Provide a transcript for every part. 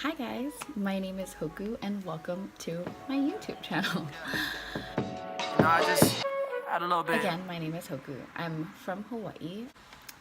Hi guys, my name is Hoku and welcome to my YouTube channel. I just had a little bit. Again, my name is Hoku. I'm from Hawaii.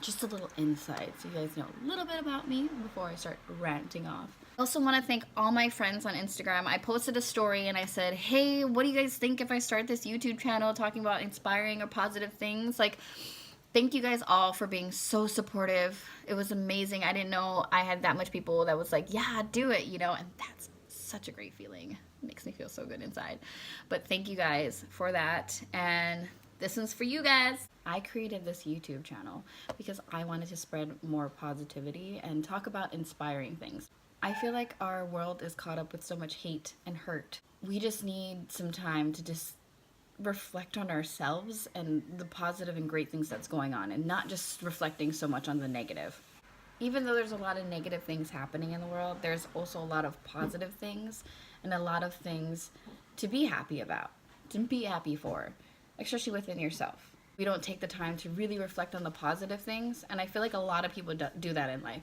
Just a little insight so you guys know a little bit about me before I start ranting off. I also want to thank all my friends on Instagram. I posted a story and I said, hey, what do you guys think if I start this YouTube channel talking about inspiring or positive things? Thank you guys all for being so supportive. It was amazing. I didn't know I had that much people that was like, yeah, do it, and that's such a great feeling. It makes me feel so good inside. But thank you guys for that. And this one's for you guys. I created this YouTube channel because I wanted to spread more positivity and talk about inspiring things. I feel like our world is caught up with so much hate and hurt. We just need some time to just reflect on ourselves and the positive and great things that's going on and not just reflecting so much on the negative. Even though there's a lot of negative things happening in the world, there's also a lot of positive things and a lot of things to be happy about, to be happy for, especially within yourself. We don't take the time to really reflect on the positive things, and I feel like a lot of people do that in life.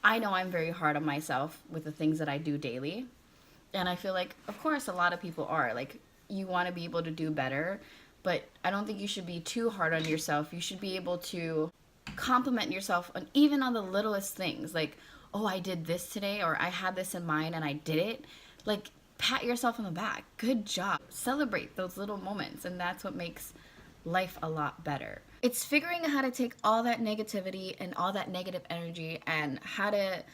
I know I'm very hard on myself with the things that I do daily, and I feel like, of course, a lot of people are. You want to be able to do better, but I don't think you should be too hard on yourself. You should be able to compliment yourself on even on the littlest things, like, oh, I did this today, or I had this in mind and I did it. Pat yourself on the back. Good job. Celebrate those little moments, and that's what makes life a lot better. It's figuring out how to take all that negativity and all that negative energy and how to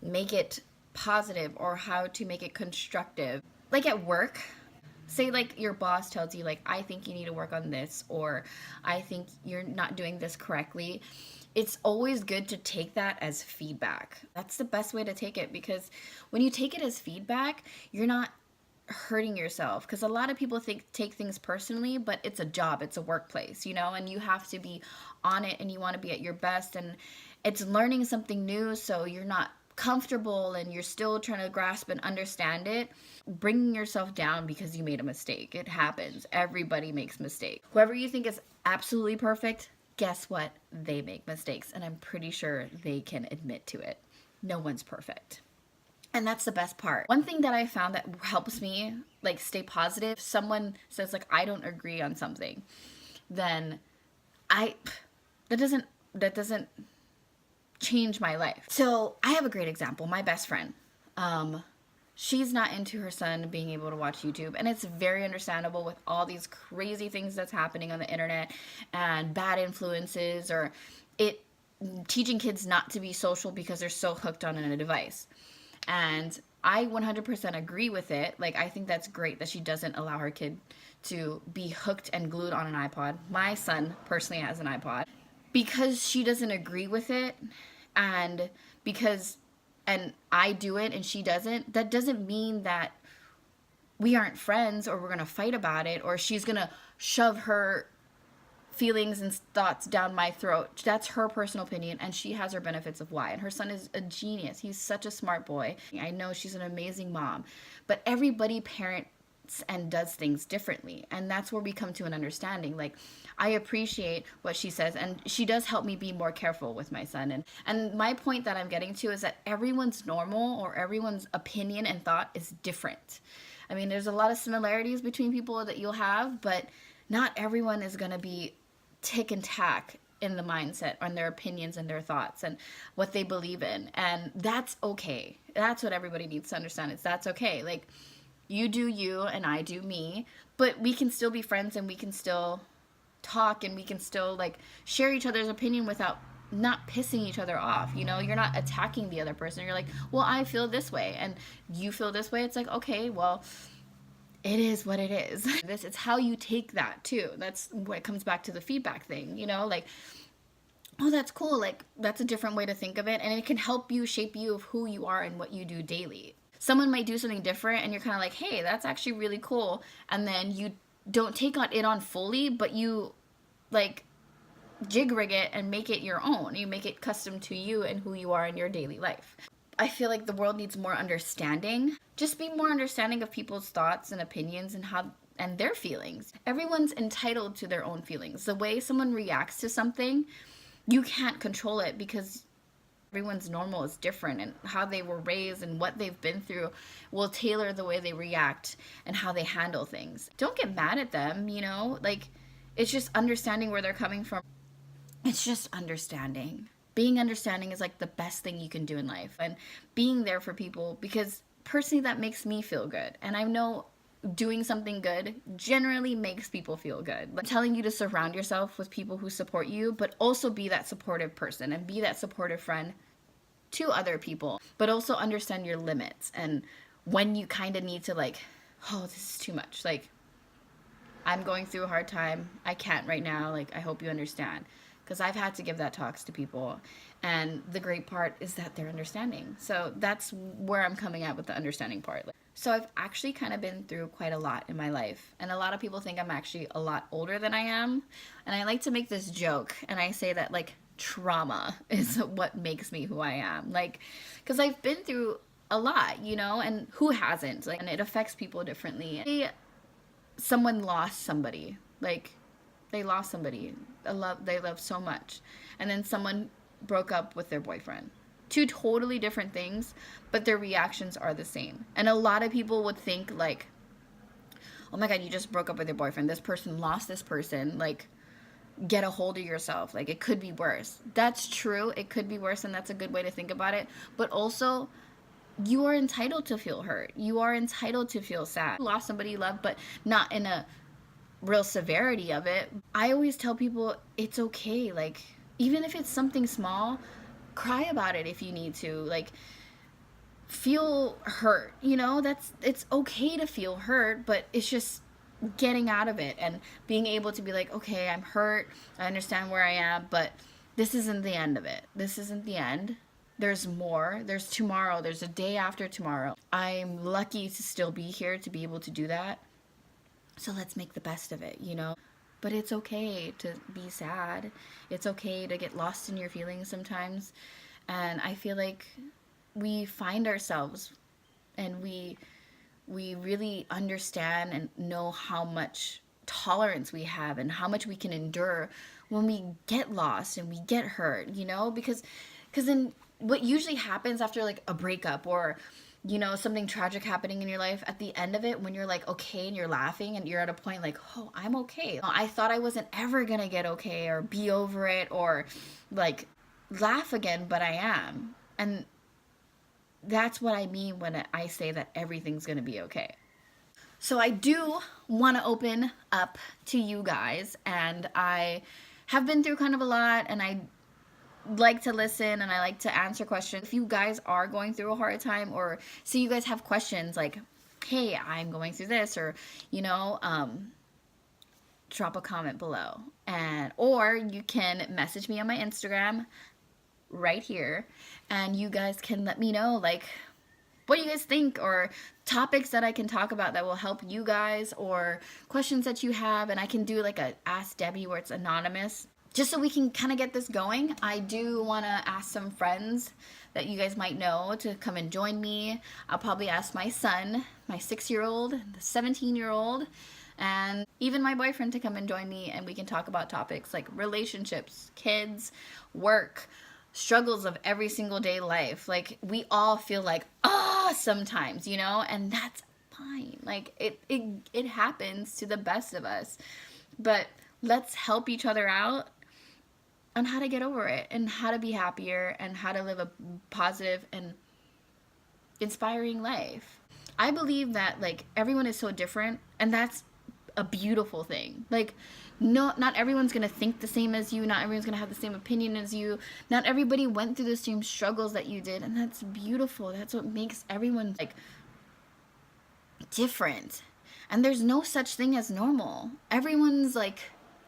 make it positive or how to make it constructive. Like at work, say your boss tells you I think you need to work on this, or I think you're not doing this correctly. It's always good to take that as feedback. That's the best way to take it, because when you take it as feedback, you're not hurting yourself, because a lot of people take things personally, but it's a job, it's a workplace, and you have to be on it and you want to be at your best, and it's learning something new, so you're not comfortable and you're still trying to grasp and understand it. Bringing yourself down because you made a mistake. It happens. Everybody makes mistakes. Whoever you think is absolutely perfect, guess what? They make mistakes, and I'm pretty sure they can admit to it. No one's perfect. And that's the best part. One thing that I found that helps me stay positive, someone says I don't agree on something, then that doesn't change my life. So I have a great example. My best friend, she's not into her son being able to watch YouTube, and it's very understandable with all these crazy things that's happening on the internet and bad influences, or it teaching kids not to be social because they're so hooked on a device. And I 100% agree with it. I think that's great that she doesn't allow her kid to be hooked and glued on an iPod. My son personally has an iPod. Because she doesn't agree with it, and I do it and she doesn't, that doesn't mean that we aren't friends or we're going to fight about it, or she's going to shove her feelings and thoughts down my throat. That's her personal opinion, and she has her benefits of why. And her son is a genius. He's such a smart boy. I know she's an amazing mom, but everybody parents and does things differently, and that's where we come to an understanding. I appreciate what she says, and she does help me be more careful with my son. And my point that I'm getting to is that everyone's normal, or everyone's opinion and thought is different. I mean, there's a lot of similarities between people that you'll have, but not everyone is going to be tick and tack in the mindset on their opinions and their thoughts and what they believe in. And that's okay. That's what everybody needs to understand, is that's okay. You do you and I do me, but we can still be friends, and we can still talk, and we can still share each other's opinion without not pissing each other off. You're not attacking the other person. You're well, I feel this way and you feel this way. It's okay, well, it is what it is. It's how you take that too. That's what it comes back to, the feedback thing, oh, that's cool. That's a different way to think of it, and it can help you shape you of who you are and what you do daily. Someone might do something different and you're kind of hey, that's actually really cool, and then you don't take it on fully, but you jig rig it and make it your own. You make it custom to you and who you are in your daily life. I feel like the world needs more understanding. Just be more understanding of people's thoughts and opinions and their feelings. Everyone's entitled to their own feelings. The way someone reacts to something, you can't control it, because Everyone's normal is different, and how they were raised and what they've been through will tailor the way they react and how they handle things. Don't get mad at them, you know? Like, it's just understanding where they're coming from. It's just understanding. Being understanding is like the best thing you can do in life, and being there for people, because personally that makes me feel good. And I know doing something good generally makes people feel good. Like, telling you to surround yourself with people who support you, but also be that supportive person and be that supportive friend to other people, but also understand your limits and when you kind of need to, like, oh, this is too much. Like, I'm going through a hard time. I can't right now. Like, I hope you understand. Because I've had to give that talks to people. And the great part is that they're understanding. So that's where I'm coming at with the understanding part. So I've actually kind of been through quite a lot in my life. And a lot of people think I'm actually a lot older than I am. And I like to make this joke. And I say that, like, trauma is what makes me who I am. Like, because I've been through a lot, you know, and who hasn't? Like, and it affects people differently. Someone lost somebody. Like, they lost somebody they love so much, and then someone broke up with their boyfriend. Two totally different things, but their reactions are the same. And a lot of people would think, like, oh my god, you just broke up with your boyfriend, this person lost this person, like, get a hold of yourself, like, it could be worse. That's true, it could be worse, and that's a good way to think about it. But also, you are entitled to feel hurt, you are entitled to feel sad. You lost somebody you love, but not in a real severity of it. I always tell people it's okay. Like, even if it's something small, cry about it if you need to. Like, feel hurt, you know? It's okay to feel hurt, but it's just getting out of it and being able to be like, okay, I'm hurt, I understand where I am, but this isn't the end of it. This isn't the end. There's more. There's tomorrow. There's a day after tomorrow. I'm lucky to still be here to be able to do that. So let's make the best of it, you know? But it's okay to be sad. It's okay to get lost in your feelings sometimes. And I feel like we find ourselves, and we really understand and know how much tolerance we have and how much we can endure when we get lost and we get hurt, you know? Because then what usually happens after, like, a breakup or, you know, something tragic happening in your life, at the end of it, when you're, like, okay and you're laughing and you're at a point like, oh, I'm okay. I thought I wasn't ever gonna get okay or be over it or, like, laugh again, but I am. And that's what I mean when I say that everything's gonna be okay. So I do want to open up to you guys, and I have been through kind of a lot, and I like to listen and I like to answer questions. If you guys are going through a hard time, or so you guys have questions like, hey, I'm going through this, or, you know, drop a comment below, or you can message me on my Instagram right here, and you guys can let me know, like, what do you guys think, or topics that I can talk about that will help you guys, or questions that you have, and I can do like a Ask Debbie where it's anonymous, just so we can kind of get this going. I do want to ask some friends that you guys might know to come and join me. I'll probably ask my son, my 6-year-old, the 17-year-old, and even my boyfriend to come and join me, and we can talk about topics like relationships, kids, work, struggles of every single day life. Like, we all feel like, sometimes, you know, and that's fine. Like, it happens to the best of us, but let's help each other out on how to get over it and how to be happier and how to live a positive and inspiring life. I believe that, like, everyone is so different, and that's a beautiful thing. Like, no, not everyone's gonna think the same as you, not everyone's gonna have the same opinion as you, not everybody went through the same struggles that you did, and that's beautiful. That's what makes everyone, like, different. And there's no such thing as normal. Everyone's, like,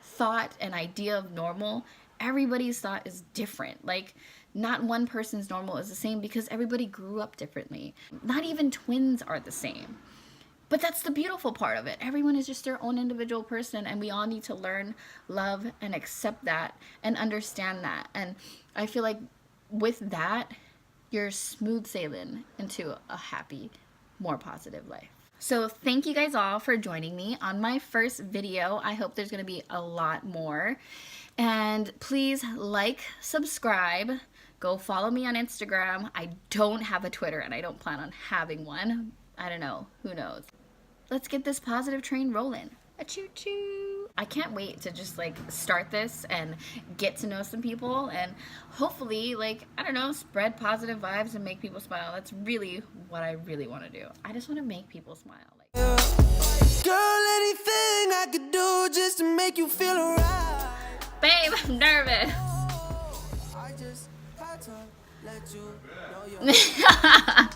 thought and idea of normal, everybody's thought is different. Like, not one person's normal is the same, because everybody grew up differently. Not even twins are the same. But that's the beautiful part of it. Everyone is just their own individual person, and we all need to learn, love, and accept that and understand that. And I feel like with that, you're smooth sailing into a happy, more positive life. So thank you guys all for joining me on my first video. I hope there's going to be a lot more. And please like, subscribe, Go follow me on Instagram. I don't have a Twitter and I don't plan on having one. I don't know. Who knows? Let's get this positive train rolling. A choo choo. I can't wait to just like start this and get to know some people and hopefully like, I don't know, spread positive vibes and make people smile. That's really what I really want to do. I just want to make people smile. Like, Girl, anything I could do just to make you feel alright. babe, I'm nervous. I just had to let you know you're